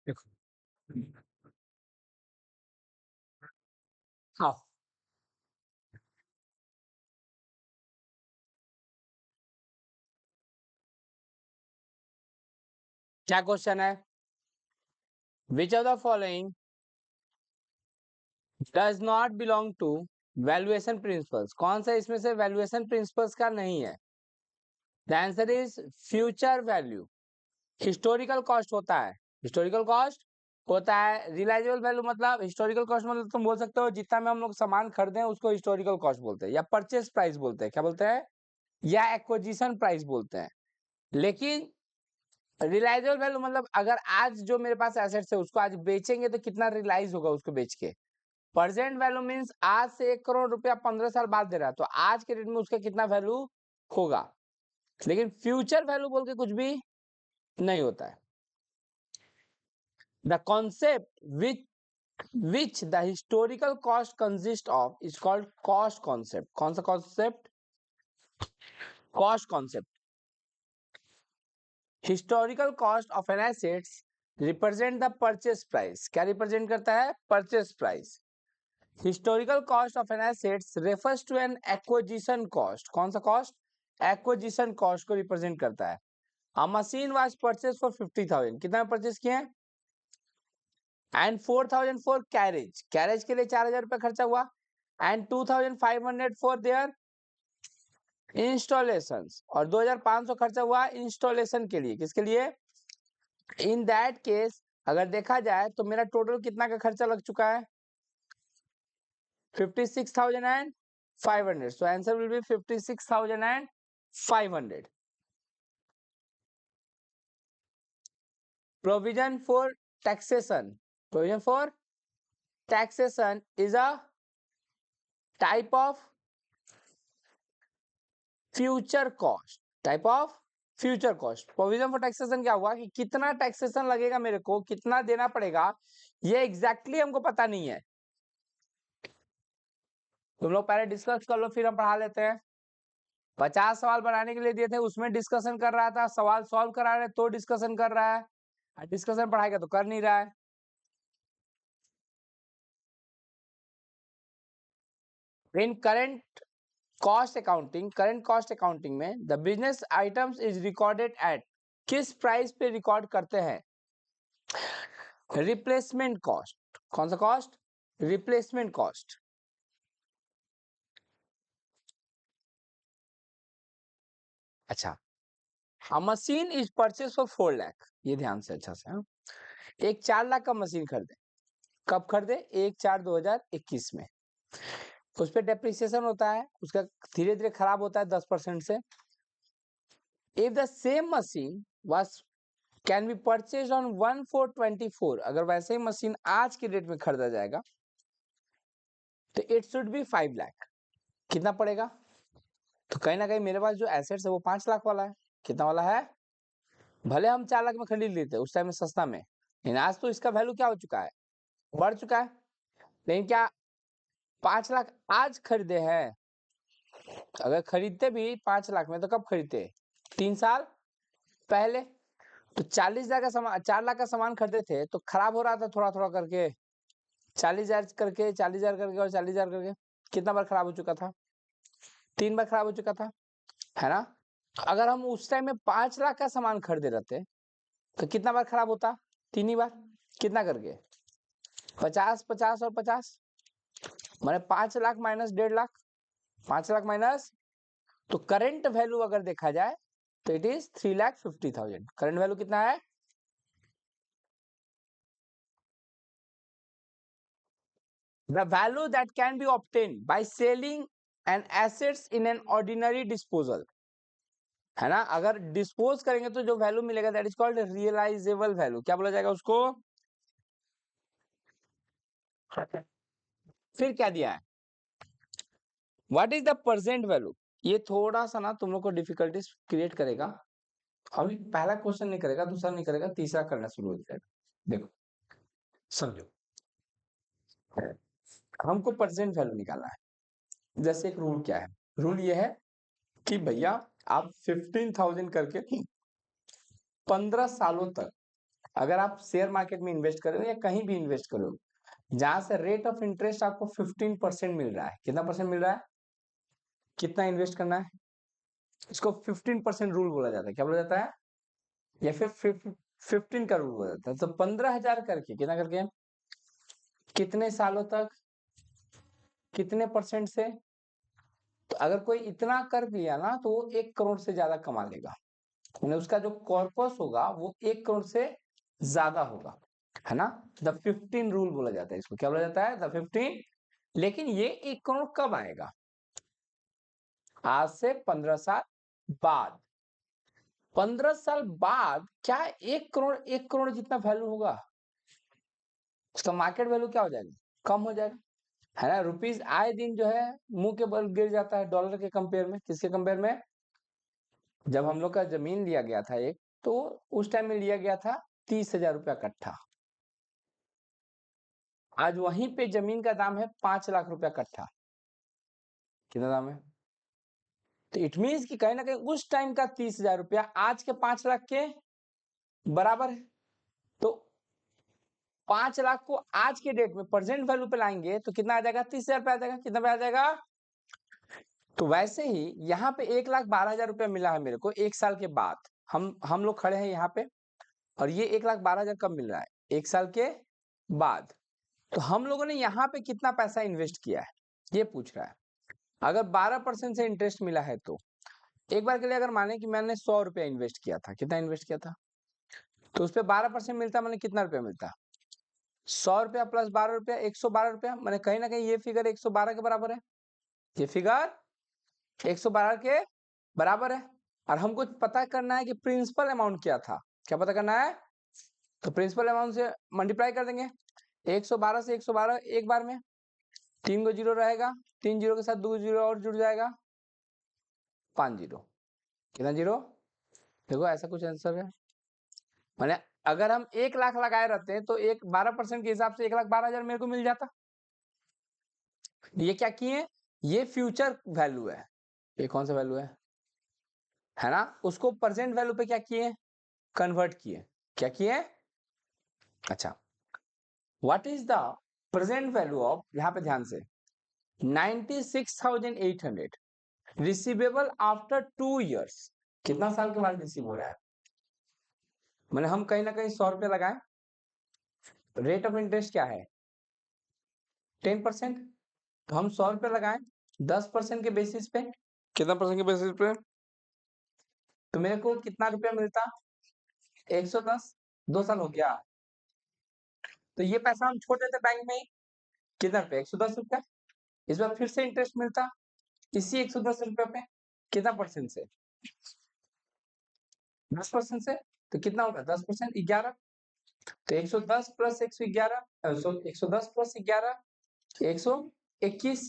देखो, हाँ, क्या क्वेश्चन है? Which of the following does not belong to valuation principles? कौन सा इसमें से वैल्यूएशन प्रिंसिपल्स का नहीं है? The answer is future value. Historical cost होता है, हिस्टोरिकल कॉस्ट होता है। रियलाइजेबल वैल्यू मतलब, हिस्टोरिकल कॉस्ट मतलब तुम बोल सकते हो जितना में हम लोग सामान खरीदे हैं उसको हिस्टोरिकल कॉस्ट बोलते हैं, या परचेस प्राइस बोलते हैं, क्या बोलते हैं, या एक्विजिशन प्राइस बोलते हैं। लेकिन रियलाइजेबल वैल्यू मतलब अगर आज जो मेरे पास एसेट्स है उसको आज बेचेंगे तो कितना रियलाइज होगा उसको बेच के। प्रेजेंट वैल्यू मींस आज से 1 करोड़ रुपया 15 साल बाद दे रहा है तो आज के डेट में उसका कितना वैल्यू होगा। लेकिन फ्यूचर वैल्यू बोल के कुछ भी नहीं होता है। The concept which the historical cost consists of is called cost concept. कौन सा concept? Cost concept. Historical cost of an assets represent the purchase price. क्या रिप्रेजेंट करता है? Purchase price. Historical cost of an assets refers to an acquisition cost. कौन सा cost? Acquisition cost को represent करता है। A machine was purchase for 50,000, कितना में परचेस किए? एंड 4,000 फॉर कैरेज, कैरेज के लिए 4,000 रुपया खर्चा हुआ। एंड 2,500 फॉर देयर इंस्टॉलेशंस, और 2,500 खर्चा हुआ इंस्टॉलेशन के लिए। किसके लिए? इन दैट केस अगर देखा जाए तो मेरा टोटल कितना का खर्चा लग चुका है? 56,500। So answer will be 56,500। Provision for taxation, provision for taxation is a type of future cost, type of future cost. Provision for taxation क्या हुआ कि कितना टैक्सेशन लगेगा मेरे को, कितना देना पड़ेगा, ये एग्जैक्टली हमको पता नहीं है। तुम लोग पहले डिस्कस कर लो फिर हम पढ़ा लेते हैं। 50 सवाल बनाने के लिए दिए थे, उसमें डिस्कशन कर रहा था, सवाल सॉल्व करा रहे तो डिस्कशन कर रहा है, डिस्कशन पढ़ाएगा तो कर नहीं रहा है। इन करंट कॉस्ट अकाउंटिंग में the business items is recorded at, किस प्राइस पे रिकॉर्ड करते हैं? Replacement cost. कौन सा कॉस्ट? Replacement cost. अच्छा, machine is purchase for 4 lakh, ये ध्यान से अच्छा से, हाँ? एक 4 लाख का मशीन खरीदे, कब खरीदे? 1/4/2021 में। उस पर डेप्रिसिएशन होता है, उसका धीरे धीरे खराब होता है 10% से। If the same machine was can be purchase on 1/4/24, अगर वैसे ही मशीन आज की डेट में खरीदा जाएगा तो इट शुड बी 5 लाख। कितना पड़ेगा? तो कहीं ना कहीं मेरे पास जो एसेट्स है वो 5 लाख वाला है। कितना वाला है? भले हम 4 लाख में खरीद लेते उस टाइम में सस्ता में, लेकिन आज तो इसका वैल्यू क्या हो चुका है? बढ़ चुका है। लेकिन क्या 5 लाख आज खरीदे हैं? अगर खरीदते भी 5 लाख में तो कब खरीदते? 3 साल पहले। तो 40 लाख का सामान, 4 लाख का सामान खरीदे थे तो खराब हो रहा था थोड़ा थोड़ा करके, 40,000 करके, 40,000 करके और 40,000 करके। कितना बार खराब हो चुका था? 3 बार खराब हो चुका था, है ना? अगर हम उस टाइम में 5 लाख का सामान खरीदे रहते तो कितना बार खराब होता? 3 ही बार। कितना करके? 50, 50 और 50, माने 5 लाख माइनस 1.5 लाख, 5 लाख माइनस। तो करंट वैल्यू अगर देखा जाए तो इट इज 3,50,000। करंट वैल्यू कितना है? The value that can be obtain by selling an assets in an ordinary disposal, है ना? अगर डिस्पोज करेंगे तो जो वैल्यू मिलेगा that is called realisable value. क्या बोला जाएगा उसको? फिर क्या दिया है, what is the present value. ये थोड़ा सा ना तुम लोग को डिफिकल्टीज क्रिएट करेगा। अभी पहला क्वेश्चन नहीं करेगा, दूसरा नहीं करेगा, तीसरा करना शुरू हो जाएगा। देखो समझो, हमको प्रेजेंट वैल्यू निकालना है। जैसे एक रूल क्या है, रूल ये है कि भैया आप 15,000 करके 15 सालों तक अगर आप शेयर मार्केट में इन्वेस्ट करो या कहीं भी इन्वेस्ट करो, जहां से रेट ऑफ इंटरेस्ट आपको 15% मिल रहा है, कितना परसेंट मिल रहा है, कितना इन्वेस्ट करना है, इसको 15% रूल बोला जाता है। क्या बोला जाता है, या फिर 15 का रूल बोला जाता है। तो 15,000 करके कितना करके, कितने सालों तक, कितने परसेंट से। तो अगर कोई इतना कर दिया ना तो वो 1 करोड़ से ज्यादा कमा लेगा, यानी उसका जो कॉर्पस होगा वो 1 करोड़ से ज्यादा होगा, है ना। द 15 रूल बोला जाता है इसको। क्या बोला जाता है, द 15। लेकिन ये 1 करोड़ कब आएगा, आज से 15 साल बाद। 15 साल बाद क्या 1 करोड़ जितना वैल्यू होगा, उसका मार्केट वैल्यू क्या हो जाएगा, कम हो जाएगा, है ना। रुपीज आए दिन जो है मुंह के बल गिर जाता है डॉलर के कंपेयर में। किसके कंपेयर में, जब हम लोग का जमीन लिया गया था एक, तो उस टाइम में लिया गया था 30,000 रुपया कट्ठा। आज वहीं पे जमीन का दाम है 5 लाख रुपया कट्ठा। कितना दाम है, तो इट मीन्स कि कहीं ना कहीं उस टाइम का 30,000 रुपया आज के 5 लाख के बराबर है। तो 5 लाख को आज के डेट में प्रेजेंट वैल्यू पे लाएंगे तो कितना आ जाएगा, 30,000 पे आ जाएगा। कितना पे आ जाएगा, तो वैसे ही यहाँ पे 1,12,000 रुपया मिला है मेरे को 1 साल के बाद। हम लोग खड़े हैं यहाँ पे, और ये 1,12,000 कब मिल रहा है, 1 साल के बाद। तो हम लोगों ने यहाँ पे कितना पैसा इन्वेस्ट किया है, ये पूछ रहा है। अगर 12% से इंटरेस्ट मिला है तो एक बार के लिए अगर माने कि मैंने 100 रुपया इन्वेस्ट किया था, कितना इन्वेस्ट किया था, तो उस पर 12% मिलता, मैंने कितना रुपया मिलता, 100 रुपया प्लस 12 रुपया, 112 रुपया। मैंने कहीं ना कहीं ये फिगर 112 के बराबर है, ये फिगर 112 के बराबर है। और हमको पता करना है कि प्रिंसिपल अमाउंट क्या था। क्या पता करना है, तो प्रिंसिपल अमाउंट से मल्टीप्लाई कर देंगे। 112 से 112 एक बार में, 3 को जीरो रहेगा, 3 जीरो के साथ 2 जीरो और जुड़ जाएगा, 5 जीरो। कितना जीरो, देखो ऐसा कुछ आंसर है। मैंने अगर हम 1 लाख लगाए रहते हैं तो 12% के हिसाब से 1,12,000 मेरे को मिल जाता। ये क्या किए, ये फ्यूचर वैल्यू है, ये कौन सा वैल्यू है ना, उसको प्रेजेंट वैल्यू पे क्या किए, कन्वर्ट किए। क्या किए, अच्छा, what is the present value of, यहां पे ध्यान से, 96,800 रिसीवेबल आफ्टर 2 इयर्स। कितना साल के बाद रिसीव हो रहा है, मैंने हम कहीं ना कहीं 100 रुपया लगाए, रेट ऑफ इंटरेस्ट क्या है 10%, तो हम 100 रुपया लगाए 10% के बेसिस पे, कितना परसेंट के बेसिस पे, तो मेरे को कितना रुपया मिलता, 110। 2 साल हो गया, तो ये पैसा हम छोड़ देते बैंक में ही, कितना रुपया, 110 रुपया। इस बार फिर से इंटरेस्ट मिलता इसी 110 रुपये पे, कितना परसेंट से, 10% से। तो कितना होगा 10%, 11। तो 110 प्लस 111, 110 प्लस 11, 121।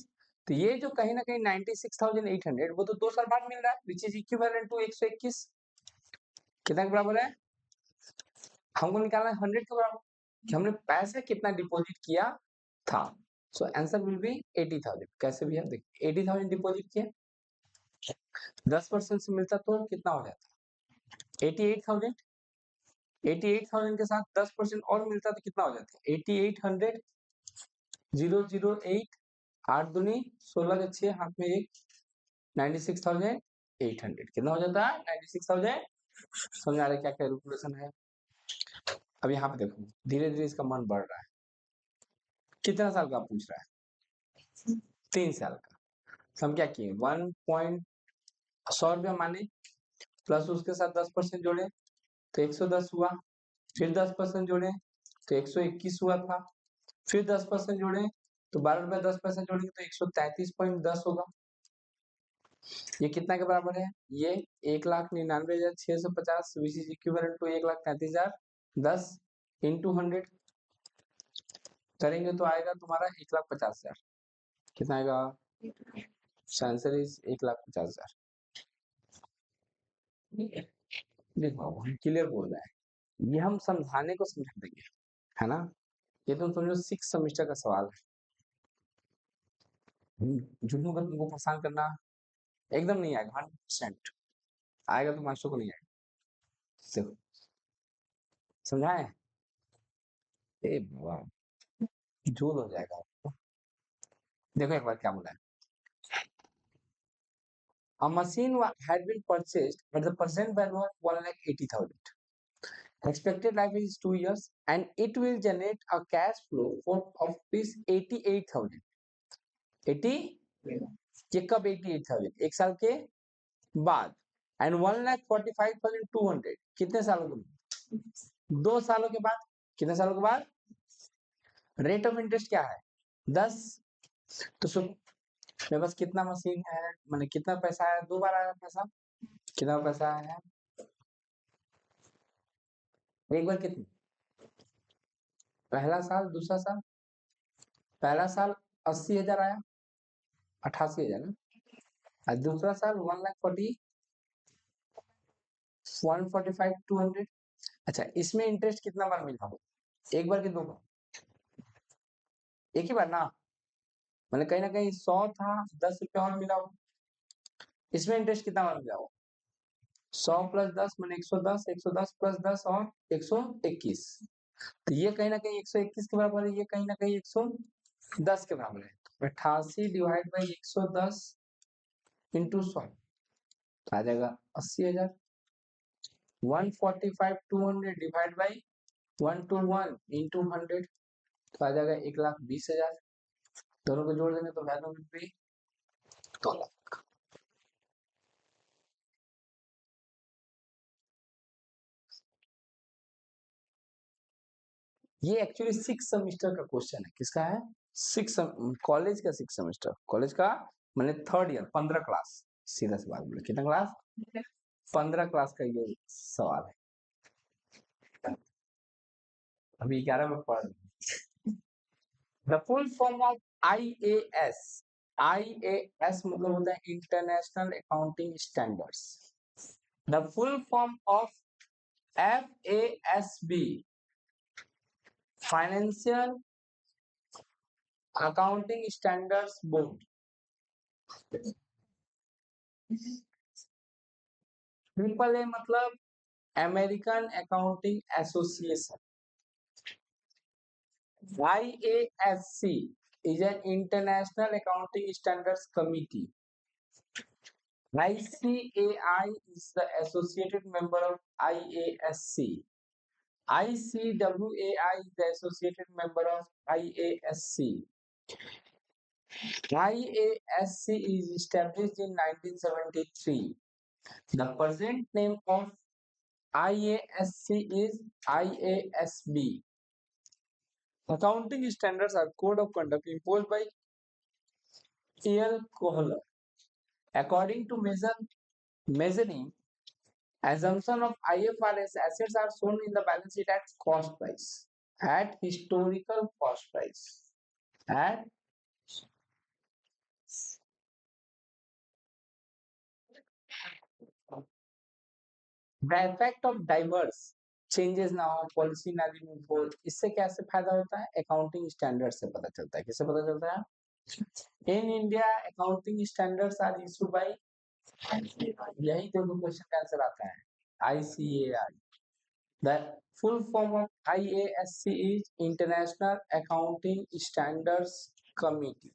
तो ये जो कहीं ना कहीं 96,800 वो तो 2 साल बाद मिल रहा है, विच इज इक्विवेलेंट टू 121। कितना के बराबर है, हमको निकालना है 100 के बराबर, कि हमने पैसा कितना डिपॉजिट किया था। So answer will be 80,000। कैसे भी है देखिए, 80,000 डिपॉजिट किया, 10% से मिलता तो कितना हो जाता, 88,000। 88,000 के साथ 10% और मिलता तो कितना हो जाता, 8800, 008, 8 दूनी 16 के 6, हाथ में 1, 96,800 कितना हो जाता है, 96,000। समझ आ रहा है क्या कैलकुलेशन है। अब यहाँ पे देखो धीरे धीरे इसका मन बढ़ रहा है। कितना साल का पूछ रहा है, 3 साल का। तो हम क्या किए, 100 रुपया माने, प्लस उसके साथ 10% जोड़े तो 110 हुआ, फिर 10% जोड़े तो 121 हुआ था, फिर 10% जोड़े तो 12 रुपया 10% जोड़ेंगे तो 133.10 होगा। ये कितना के बराबर है, ये 1,99,650 which is equivalent to 1,33,010 into 100। करेंगे तो आएगा तुम्हारा 1,50,000। कितना आएगा? Answer is 1,50,000। देखो हम क्लियर बोल रहे हैं, ये हम समझाने को समझा देंगे, है ना। ये तुम समझो 6 सेमेस्टर का सवाल है। जुनू का तुमको परेशान करना एकदम नहीं आएगा, 100% आएगा तो मास्टर को नहीं आएगा। देखो समझाए, ए वाह, झूल हो जाएगा आपको। देखो एक बार क्या बोला है, a machine had been purchased at the present value of 1,80,000. Expected life is 2 years and it will generate a cash flow for of rupees 88,000। 80, ये कब 88,000? एक साल के बाद। एंड 1,45,200 कितने सालों के बाद? 2 सालों के बाद। कितने सालों के बाद? रेट ऑफ इंटरेस्ट क्या है? 10। तो सुन, मेरे पास कितना मशीन है, मैंने कितना पैसा है, 2 बार आया पैसा। कितना पैसा आया है? एक बार कितना? पहला साल, दूसरा साल। पहला साल 80,000 आया, 88,000 ना। और दूसरा साल 1,40,145,200। अच्छा, इसमें इंटरेस्ट कितना बार मिला हो? एक बार कि 2 बार? एक ही बार ना। मैंने कहीं ना कहीं 100 था, 10 रुपया और मिला हो। इसमें इंटरेस्ट कितना बार मिला हो? 100 + 10 मैंने 110, 110 + 10 और 121। तो ये कहीं ना कहीं 121 के बराबर है, ये कहीं ना कहीं 110 के बराबर है। 88/110 इंटू 100 आ जाएगा 80,000। 145,200 डिवाइड बाई 121 इंटू 100 तो आ जाएगा 1,20,000। दोनों को जोड़ देंगे तो वैल्यू मिल गई 2 लाख। ये एक्चुअली 6 सेमेस्टर का क्वेश्चन है। किसका है? 6 कॉलेज का 6 सेमेस्टर, कॉलेज का मैंने 3rd ईयर 15 क्लास। सीधा सी बात बोले, कितना क्लास? 15 क्लास का ये सवाल है। अभी 11 में पढ़ रहे हैं। The full form of IAS। IAS मतलब होता है international accounting standards. The full form of FASB, financial accounting standards board. Simple है, मतलब American accounting association. IASC is an international accounting standards committee. ICAI is the associated member of IASC. ICWAI is the associated member of IASC. IASC is established in 1973. The present name of IASC is IASB. Accounting standards are code of conduct imposed by E.L. Kohler. According to measuring assumption of IFRS, assets are shown in the balance sheet at cost price, at historical cost price, at the effect of diverse changes now policy नारी में बोल। इससे कैसे फायदा होता है? Accounting standard से पता चलता है। किससे पता चलता है? In India accounting standards are issued by, यही तो क्वेश्चन का आंसर आता है, ICAI। The full form of IASC is International Accounting Standards Committee.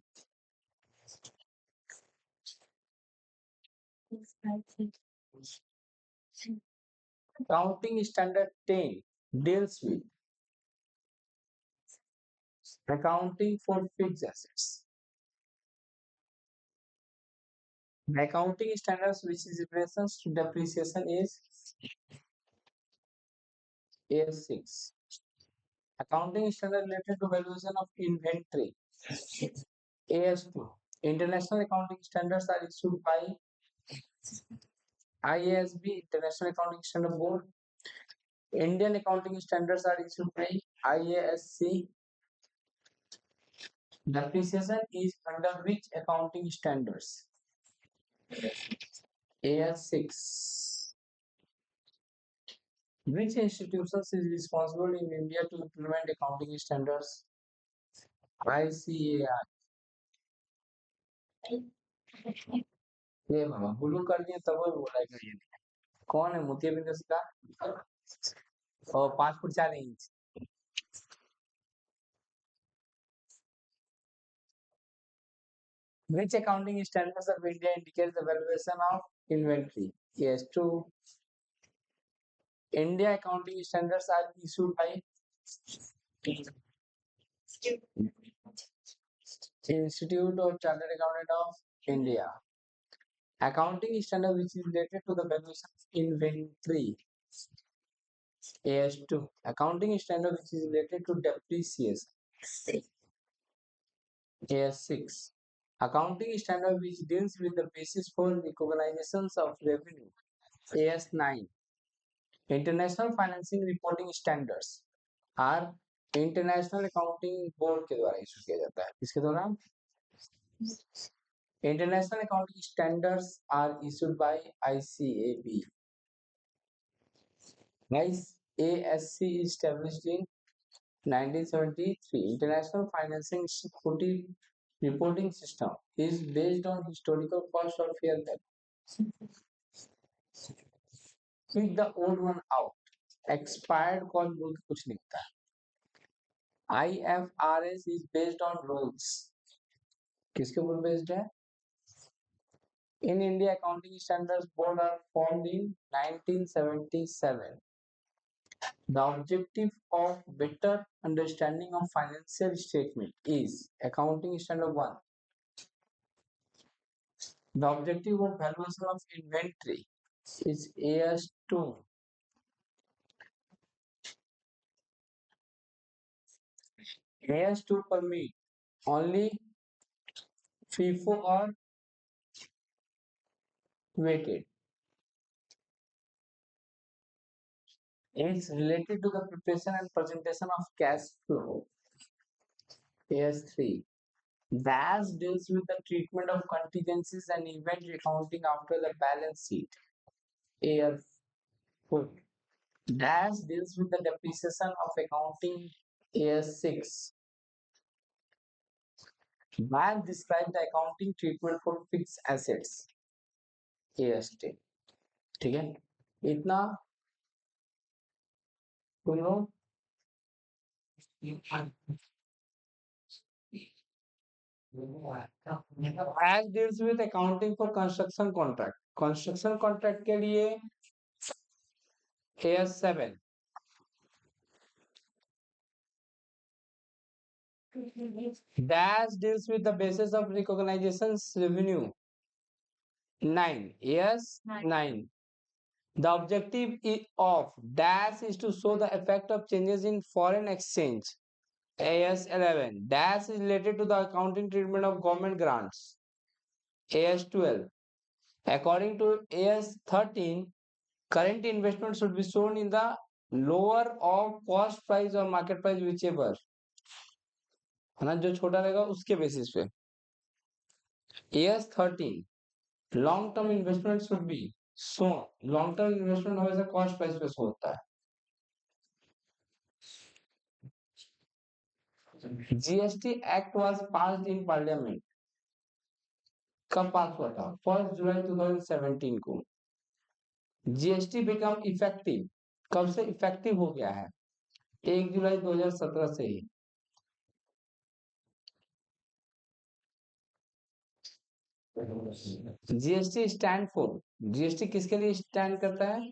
Accounting Standard 10 deals with accounting for fixed assets. The accounting standards which is reference to depreciation is AS6. Accounting standard related to valuation of inventory, AS2. International accounting standards are issued by IASB, International Accounting Standard Board. Indian accounting standards are issued by IASC. Depreciation is under which accounting standards? AS6. Which institutions is responsible in India to implement accounting standards? ICAI. ये बाबा blue कर दिया तब वो बोला कि ये कौन है मोतिया बिंदु का और 5 foot 4 inch. Which accounting standards of India indicate the valuation of inventory? Yes, two. India accounting standards are issued by Institute of Chartered Accountant of India. Accounting standard which is related to the valuation of inventory. AS2. Accounting standard which is related to depreciation. AS6. Accounting standard which deals with the basis for recognitions of revenue. AS9. International Financing Reporting Standards are international accounting board के द्वारा issue किया जाता है. इसके द्वारा international accounting standards are issued by ICAB. IASC is established in 1973. International Financing Reporting System is based on historical cost or fair value. Pick the old one out. Expired cost बोल के कुछ नहीं होता है. IFRS is based on rules. किसके ऊपर based है? In India, Accounting Standards Board are formed in 1977. The objective of better understanding of financial statement is Accounting Standard 1. The objective of valuation of inventory is AS2. AS2 permit only FIFO or weighted. It's related to the preparation and presentation of cash flow. AS3. DAS deals with the treatment of contingencies and event accounting after the balance sheet. AS4. DAS deals with the depreciation of accounting. AS6. Man describes the accounting treatment for fixed assets. AS10. ठीक है इतना तुम लोग as deals with accounting for construction contract. Construction contract के लिए AS7. Dash deals with the basis of recognitions revenue. 9. Yes, 9. The objective of Dash is to show the effect of changes in foreign exchange. AS11. Dash is related to the accounting treatment of government grants. AS12. According to AS13, current investment should be shown in the lower of cost price or market price, whichever. है ना, जो छोटा रहेगा उसके basis पे. AS13. Long term investment should be so long term investment हमेशा cost price पे show होता है. GST act was passed in parliament. कब पास हुआ था? 1 जुलाई 2017 को. GST become effective. कब से इफेक्टिव हो गया है? 1 जुलाई 2017 से ही. GST stand for. जीएसटी किसके लिए स्टैंड करता है?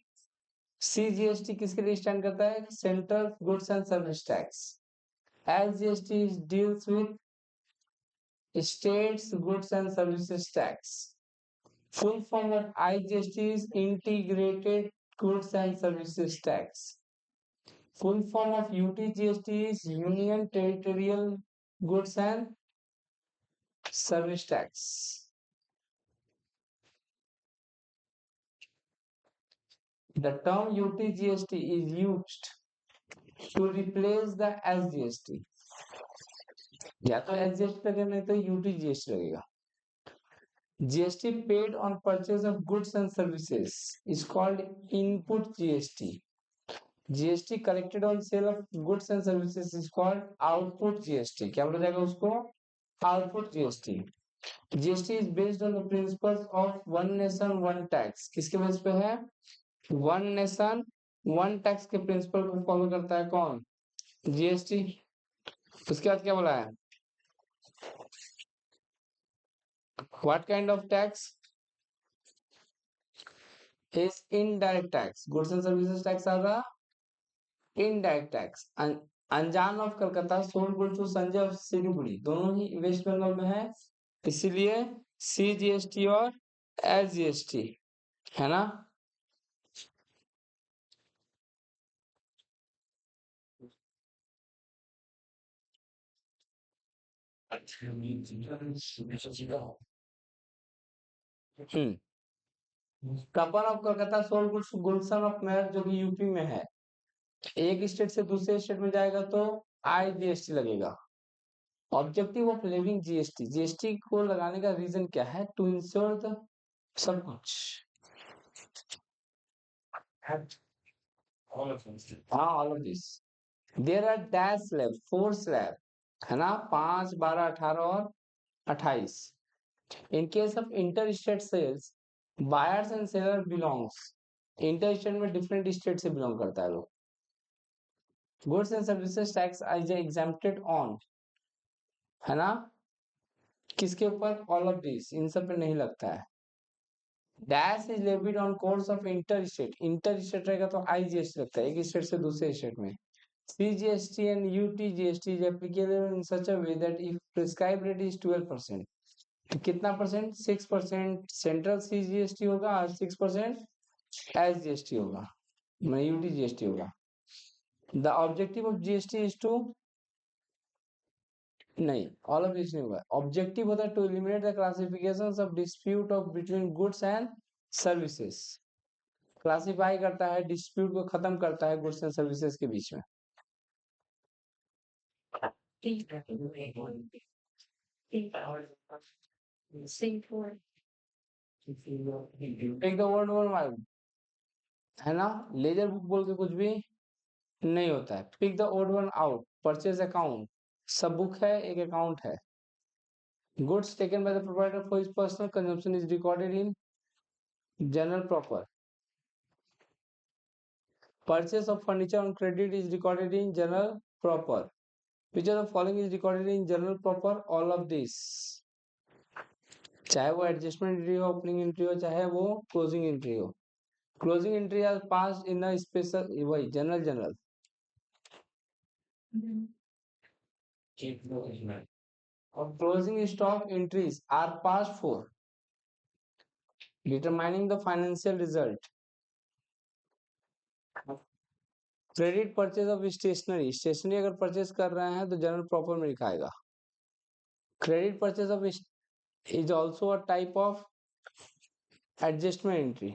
सीजीएसटी किसके लिए स्टैंड करता है? Central goods and service tax. SGST deals with States Goods and Services Tax. Full form of IGST is Integrated Goods and Services Tax. Full form of UTGST is Union Territorial Goods and Service Tax. The term UTGST is used to replace the SGST. या तो SGST लगेगा नहीं तो UTGST लगेगा। GST paid on purchase of goods and services is called input GST. GST collected on sale of goods and services is called output GST. क्या बोला जाएगा उसको? Output GST. GST is based on the principles of one nation one tax. किसके base पे है? One nation one tax के principal को follow करता है कौन? जीएसटी। उसके बाद क्या बोला है? What kind of tax is indirect tax? Goods and services tax are the indirect tax. Anjan of Calcutta sold goods to Sanjay of Siliguri, दोनों ही वेस्ट बंगाल में है, इसीलिए सीजीएसटी और एसजीएसटी है ना। कपन of Calcutta sold goods Gulshan of Meerut जो कि यूपी में है, एक स्टेट से दूसरे स्टेट में जाएगा तो आईजीएसटी लगेगा। Objective of living GST, GST को लगाने का रीजन क्या है? टू इंश्योर द सब कुछ, हाँ all of this. There are dash slab, four slab है ना, 5, 12, 18 और 28। In case of inter state sales buyers and seller belongs, inter state में डिफरेंट स्टेट से बिलोंग करता है लोग। Goods and services tax is exempted on, है ना, किसके ऊपर? ऑल ऑफ दिस, इन सब पे नहीं लगता है। Dash is levied on course of inter state, inter state रहेगा तो आईजीएसटी लगता है, एक स्टेट से दूसरे स्टेट में। CGST and UTGST is applicable in such a way that if prescribed rate is 12%, तो कितना परसेंट? 6% सेंट्रल CGST होगा और 6% SGST होगा, मैं UTGST होगा। The objective of GST is to, नहीं ऑल ऑफ दिस नहीं होगा। ऑब्जेक्टिव होता है to eliminate the classifications of dispute of between goods and services, classify करता है, डिस्प्यूट को खत्म करता है गुड्स एंड सर्विसेज के बीच में। एक द वर्ड वन है ना, लेजर बुक बोल के कुछ भी नहीं होता है। Pick the odd one out, purchase account, सब बुक है एक अकाउंट है। Goods taken by the provider for his personal consumption is recorded in journal proper. Purchase of furniture on credit is recorded in journal proper. Which of the following is recorded in journal proper? All of this, चाहे वो adjustment entry हो, opening entry हो, चाहे वो closing entry हो। Closing entry are pass in a special, वही general general. Closing stock entries are passed for determining the financial result. Credit purchase of stationery, stationery अगर purchase कर रहे हैं तो जनरल प्रॉपर में लिखाएगा। Credit purchase of is also a type of adjustment entry.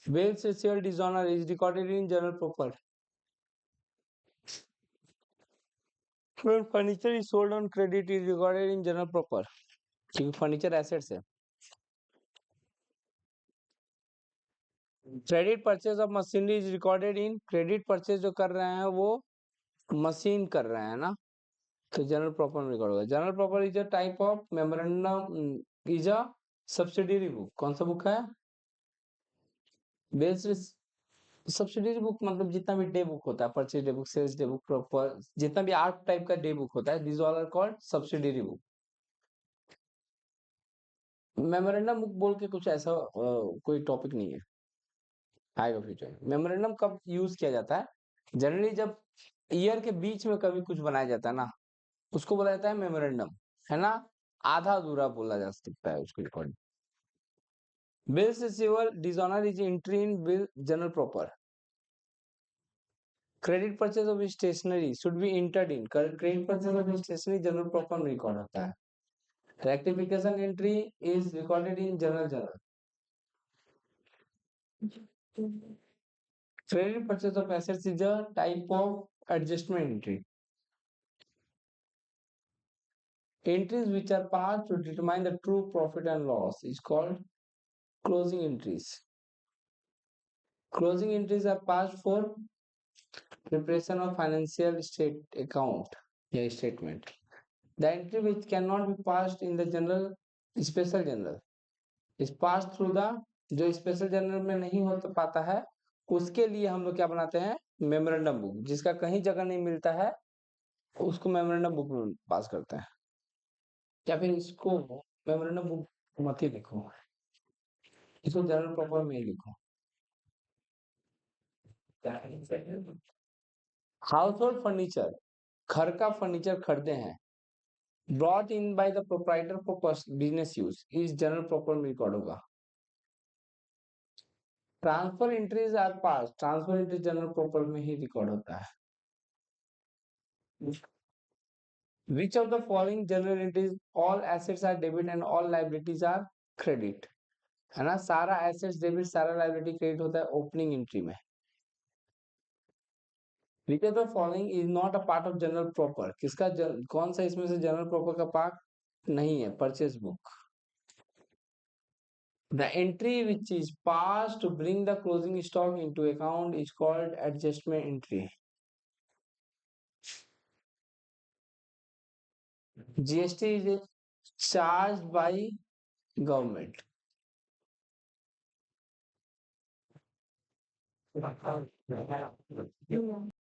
Bills received dishonour is recorded in journal proper. When furniture is sold on credit is recorded in general proper, क्योंकि furniture assets है। Credit purchase of machinery is recorded in, credit purchase जो कर रहे हैं वो machine कर रहे हैं ना, तो जनरल प्रॉपर में रिकॉर्ड होगा। General proper is a type of memorandum, is a subsidiary book. कौन सा बुक है? बेस्ड सब्सिडियरी बुक मतलब जितना भी डे बुक होता है, purchase day book, sales day book, proper जितना भी 8 टाइप का डे बुक होता है, this all are called subsidiary book. Memorandum book बोल के कुछ ऐसा कोई टॉपिक नहीं है, आएगा फ्यूचर में। मेमोरेंडम कब यूज किया जाता है? जनरली जब ईयर के बीच में कभी कुछ बनाया जाता है ना, उसको बोला जाता है मेमोरेंडम, है ना, आधा अधूरा बोला जा सकता है उसको record. Bills receivable dishonor is entry in bill general proper. Credit purchase of stationery should be entered in credit purchase of stationery general proper में रिकॉर्ड होता है। Rectification entry is recorded in general journal. Credit purchase of assets is a type of adjustment entry. Entries which are passed to determine the true profit and loss is called closing entries. Closing entries are passed for preparation of financial state account या statement. The entry which cannot be passed in the general special general is passed through the जो special general में नहीं हो तो पाता है उसके लिए हम लोग क्या बनाते हैं मेमोरेंडम बुक जिसका कहीं जगह नहीं मिलता है उसको मेमोरेंडम बुक में पास करते हैं या फिर इसको मेमोरेंडम बुक मत ही लिखो इसको जनरल प्रॉपर में ही लिखो हाउस होल्ड फर्नीचर घर का फर्नीचर खरीदे हैं brought in by the proprietor for business use इस जनरल प्रॉपर में रिकॉर्ड होगा transfer entries are pass transfer entry journal proper में ही रिकॉर्ड होता है Which of the following general entries all assets are debit and all liabilities are credit है ना सारा एसेट्स डेबिट सारा लायबिलिटी क्रेडिट होता है ओपनिंग एंट्री में Which of the following is not a part of general proper किसका कौन सा इसमें से जनरल प्रॉपर का पार्ट नहीं है purchase book The entry which is passed to bring the closing stock into account is called adjustment entry. GST is charged by government.